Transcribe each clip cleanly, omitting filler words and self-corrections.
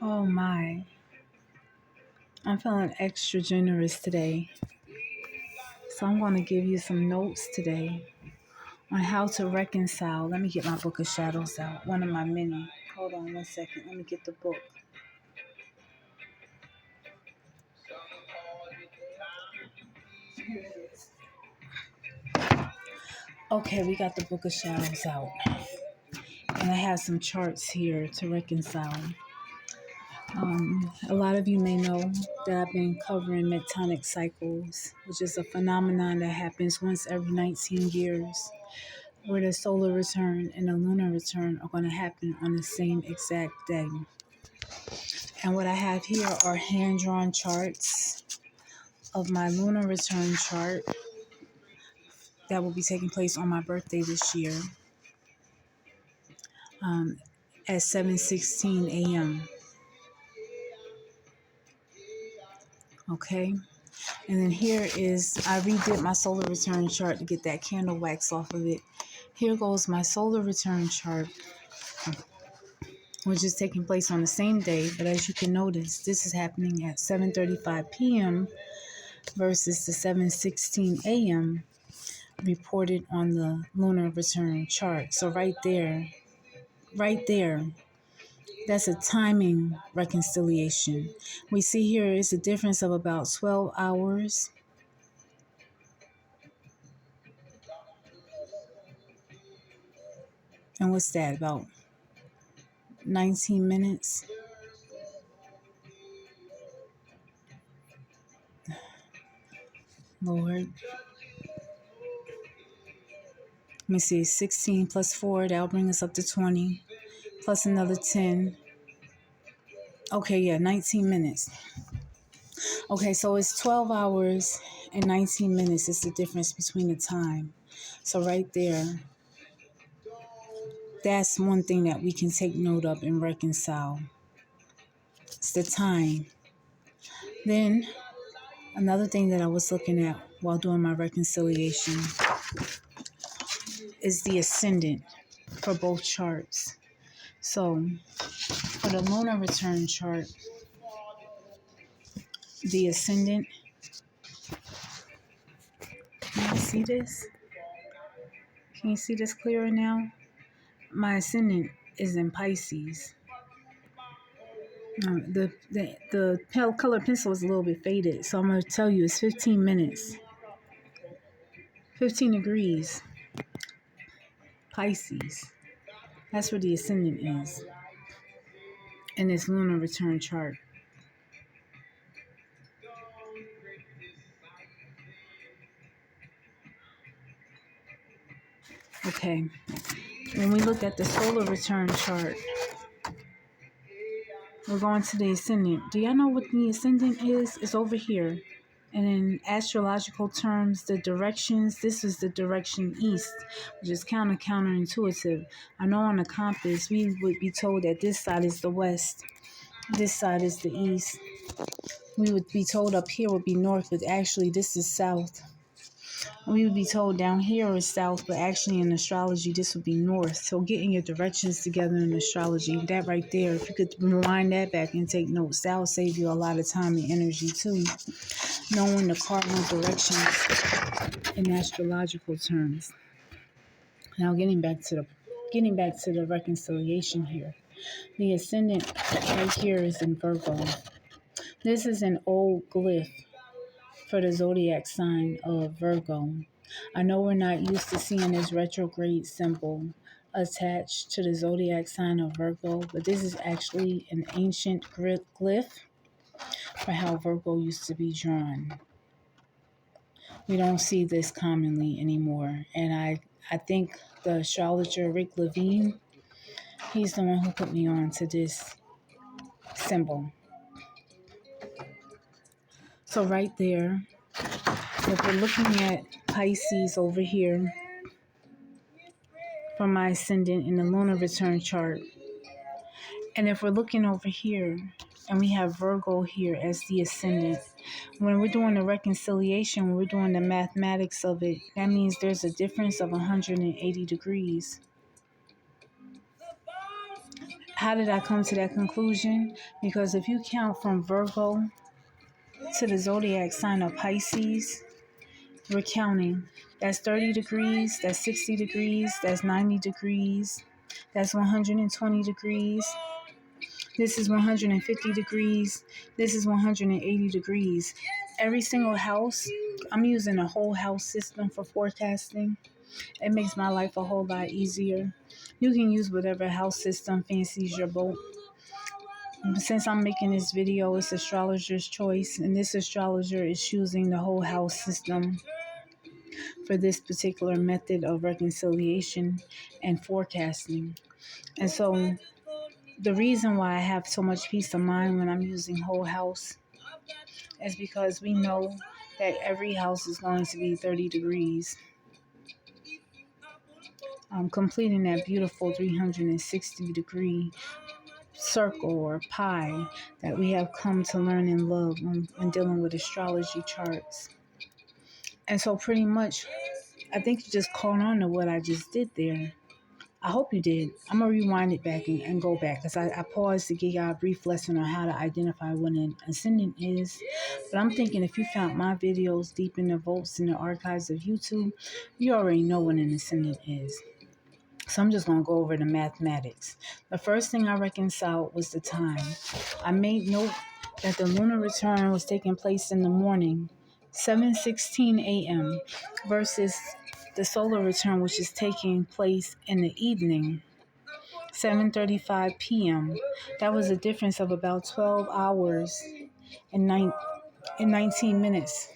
Oh my, I'm feeling extra generous today. So I'm going to give you some notes today on how to reconcile. Let me get my book of shadows out, one of my many. Hold on one second. Let me get the book. Here it is. Okay, we got the book of shadows out. And I have some charts here to reconcile. A lot of you may know that I've been covering metonic cycles, which is a phenomenon that happens once every 19 years, where the solar return and the lunar return are going to happen on the same exact day. And what I have here are hand-drawn charts of my lunar return chart that will be taking place on my birthday this year at 7:16 a.m. Okay? And then here is, I redid my solar return chart to get that candle wax off of it. Here goes my solar return chart, which is taking place on the same day. But as you can notice, this is happening at 7:35 p.m. versus the 7:16 a.m. reported on the lunar return chart. So right there, that's a timing reconciliation. We see here is a difference of about 12 hours. And what's that, about 19 minutes? Lord. Let me see, 16 plus 4, that'll bring us up to 20, plus another 10. Okay, yeah, 19 minutes. Okay, so it's 12 hours and 19 minutes is the difference between the time. So right there, that's one thing that we can take note of and reconcile. It's the time. Then another thing that I was looking at while doing my reconciliation is the ascendant for both charts. So for the lunar return chart, the ascendant, can you see this? Can you see this clearer now? My ascendant is in Pisces. The pale color pencil is a little bit faded, so I'm going to tell you it's 15 minutes. 15 degrees. Pisces. That's where the ascendant is in this lunar return chart. Okay. When we look at the solar return chart, we're going to the ascendant. Do y'all know what the ascendant is? It's over here. And in astrological terms, the directions, this is the direction east, which is counterintuitive. I know on the compass, we would be told that this side is the west, this side is the east. We would be told up here would be north, but actually this is south. We would be told down here is south, but actually in astrology, this would be north. So getting your directions together in astrology, that right there, if you could rewind that back and take notes, that will save you a lot of time and energy too. Knowing the cardinal directions in astrological terms. Now getting back to the reconciliation here. The ascendant right here is in Virgo. This is an old glyph for the zodiac sign of Virgo. I know we're not used to seeing this retrograde symbol attached to the zodiac sign of Virgo, but this is actually an ancient glyph for how Virgo used to be drawn. We don't see this commonly anymore, and I think the astrologer Rick Levine, he's the one who put me on to this symbol. So right there, if we're looking at Pisces over here for my ascendant in the lunar return chart, and if we're looking over here and we have Virgo here as the ascendant, when we're doing the reconciliation, when we're doing the mathematics of it, that means there's a difference of 180 degrees. How did I come to that conclusion? Because if you count from Virgo to the zodiac sign of Pisces, we're counting. That's 30 degrees, that's 60 degrees, that's 90 degrees, that's 120 degrees. This is 150 degrees. This is 180 degrees. Every single house, I'm using a whole house system for forecasting. It makes my life a whole lot easier. You can use whatever house system fancies your boat. Since I'm making this video, it's astrologer's choice, and this astrologer is choosing the whole house system for this particular method of reconciliation and forecasting. And so the reason why I have so much peace of mind when I'm using whole house is because we know that every house is going to be 30 degrees. Completing that beautiful 360 degree circle or pie that we have come to learn and love when dealing with astrology charts. And so pretty much, I think you just caught on to what I just did there. I hope you did. I'm going to rewind it back and go back because I paused to give y'all a brief lesson on how to identify what an ascendant is. But I'm thinking if you found my videos deep in the vaults in the archives of YouTube, you already know what an ascendant is. So I'm just going to go over the mathematics. The first thing I reconciled was the time. I made note that the lunar return was taking place in the morning, 7:16 a.m. versus the solar return, which is taking place in the evening, 7:35 p.m. That was a difference of about 12 hours and 19 minutes.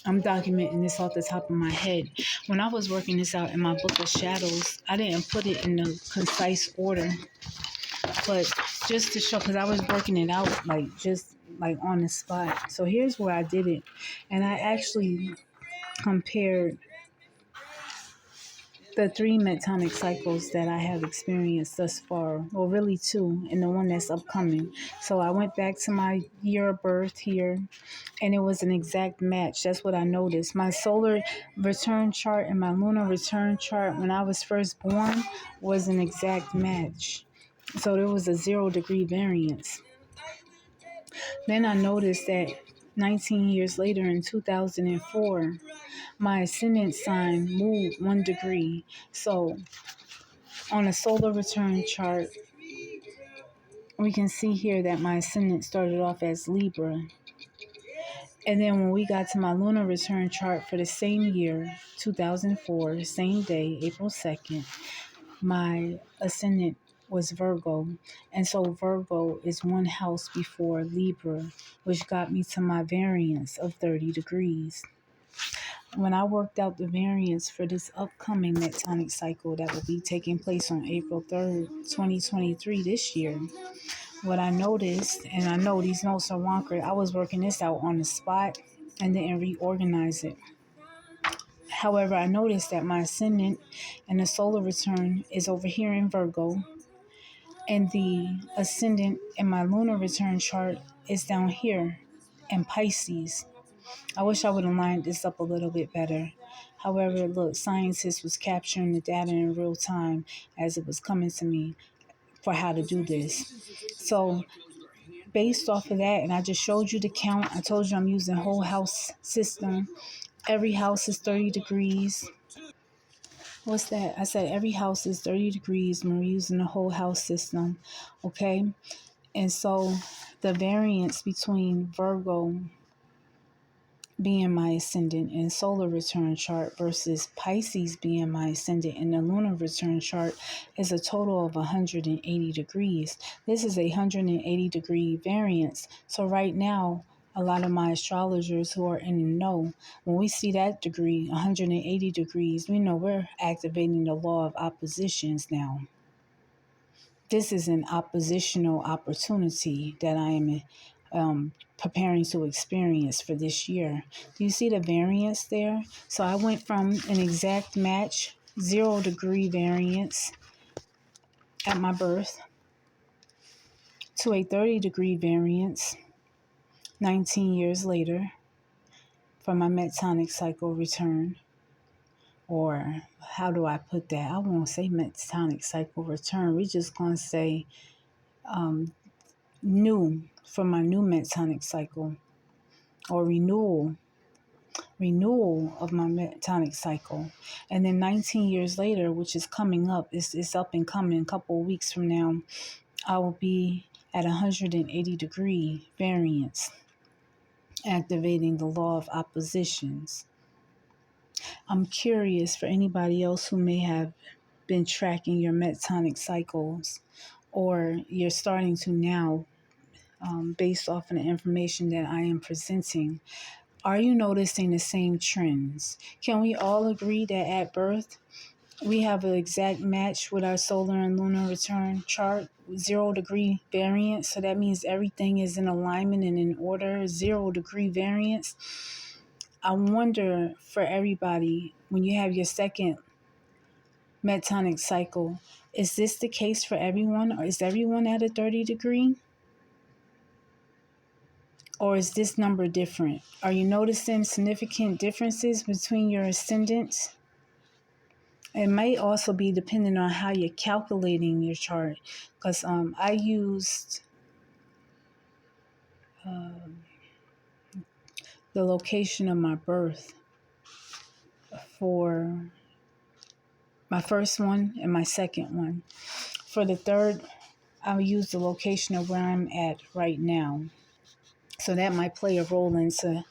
I'm documenting this off the top of my head. When I was working this out in my book of shadows, I didn't put it in a concise order, but just to show, because I was working it out just on the spot. So here's where I did it, and I actually compared the 3 metonic cycles that I have experienced thus far, well, really 2, and the one that's upcoming. So I went back to my year of birth here, and it was an exact match. That's what I noticed. My solar return chart and my lunar return chart when I was first born was an exact match. So there was a 0 degree variance. Then I noticed that 19 years later in 2004, my ascendant sign moved 1 degree. So on a solar return chart, we can see here that my ascendant started off as Libra. And then when we got to my lunar return chart for the same year, 2004, same day, April 2nd, my ascendant was Virgo. And so Virgo is 1 house before Libra, which got me to my variance of 30 degrees. When I worked out the variance for this upcoming metonic cycle that will be taking place on April 3rd, 2023 this year, what I noticed, and I know these notes are wonky, I was working this out on the spot and then reorganize it. However, I noticed that my ascendant and the solar return is over here in Virgo, and the ascendant in my lunar return chart is down here in Pisces. I wish I would have lined this up a little bit better. However, look, scientists was capturing the data in real time as it was coming to me for how to do this. So based off of that, and I just showed you the count. I told you I'm using whole house system. Every house is 30 degrees. What's that? I said every house is 30 degrees when we're using the whole house system. Okay? And so the variance between Virgo being my ascendant and solar return chart versus Pisces being my ascendant and the lunar return chart is a total of 180 degrees. This is a 180 degree variance. So right now, a lot of my astrologers who are in the know, when we see that degree, 180 degrees, we know we're activating the law of oppositions now. This is an oppositional opportunity that I am preparing to experience for this year. Do you see the variance there? So I went from an exact match, 0 degree variance at my birth, to a 30 degree variance 19 years later for my metonic cycle return. or how do I put that? I won't say metonic cycle return. We're just going to say new, for my new metonic cycle, or renewal of my metonic cycle. And then 19 years later, which is coming up, it's up and coming a couple of weeks from now, I will be at 180-degree variance, activating the law of oppositions. I'm curious for anybody else who may have been tracking your metonic cycles, or you're starting to now, based off of the information that I am presenting. Are you noticing the same trends? Can we all agree that at birth, we have an exact match with our solar and lunar return chart, 0-degree variance? So that means everything is in alignment and in order, 0-degree variance. I wonder for everybody, when you have your second metonic cycle, is this the case for everyone? Or is everyone at a 30-degree? Or is this number different? Are you noticing significant differences between your ascendants? It might also be dependent on how you're calculating your chart. Because I used the location of my birth for my first one and my second one. For the third, I'll use the location of where I'm at right now. So that might play a role into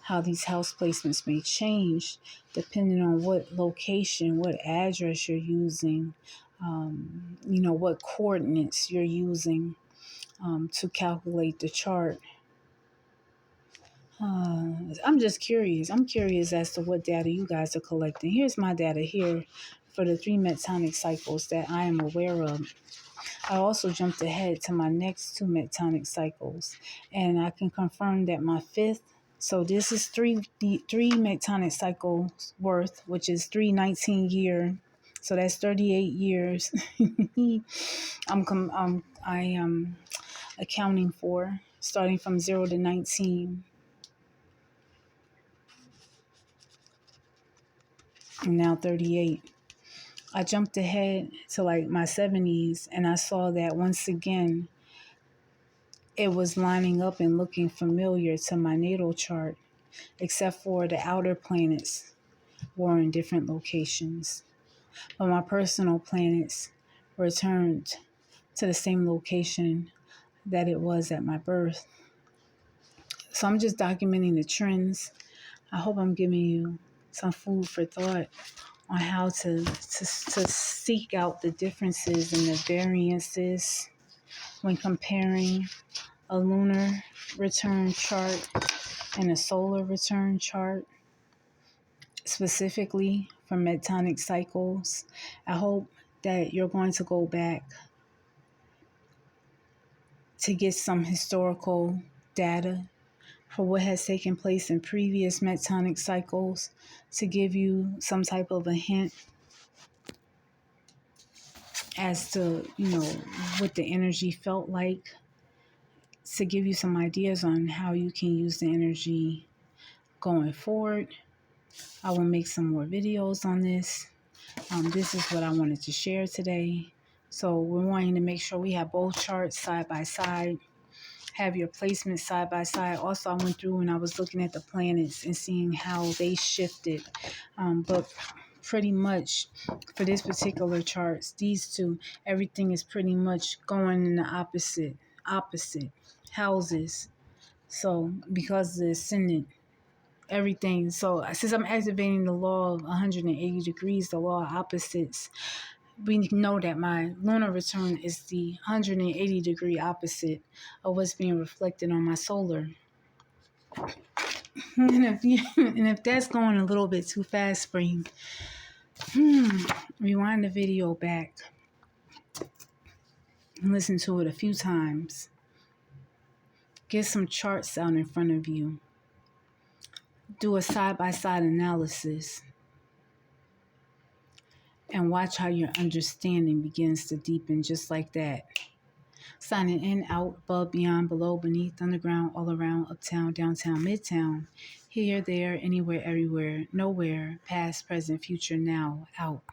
how these house placements may change depending on what location, what address you're using, what coordinates you're using to calculate the chart. I'm just curious. I'm curious as to what data you guys are collecting. Here's my data here for the 3 metonic cycles that I am aware of. I also jumped ahead to my next 2 metonic cycles, and I can confirm that my 5th, so this is three metonic cycles worth, which is 3 19-year, so that's 38 years. I am accounting for, starting from 0 to 19, and now 38. I jumped ahead to like my 70s, and I saw that once again, it was lining up and looking familiar to my natal chart, except for the outer planets were in different locations. But my personal planets returned to the same location that it was at my birth. So I'm just documenting the trends. I hope I'm giving you some food for thought on how to seek out the differences and the variances when comparing a lunar return chart and a solar return chart, specifically for metonic cycles. I hope that you're going to go back to get some historical data for what has taken place in previous metonic cycles to give you some type of a hint as to, what the energy felt like, to give you some ideas on how you can use the energy going forward. I will make some more videos on this. This is what I wanted to share today. So we're wanting to make sure we have both charts side by side, have your placement side by side. Also, I went through and I was looking at the planets and seeing how they shifted. But pretty much for this particular charts, these two, everything is pretty much going in the opposite houses. So because the ascendant, everything. So since I'm activating the law of 180 degrees, the law of opposites, we know that my lunar return is the 180-degree opposite of what's being reflected on my solar. And if that's going a little bit too fast for you, rewind the video back and listen to it a few times. Get some charts out in front of you. Do a side-by-side analysis. And watch how your understanding begins to deepen just like that. Signing in, out, above, beyond, below, beneath, underground, all around, uptown, downtown, midtown. Here, there, anywhere, everywhere, nowhere, past, present, future, now, out.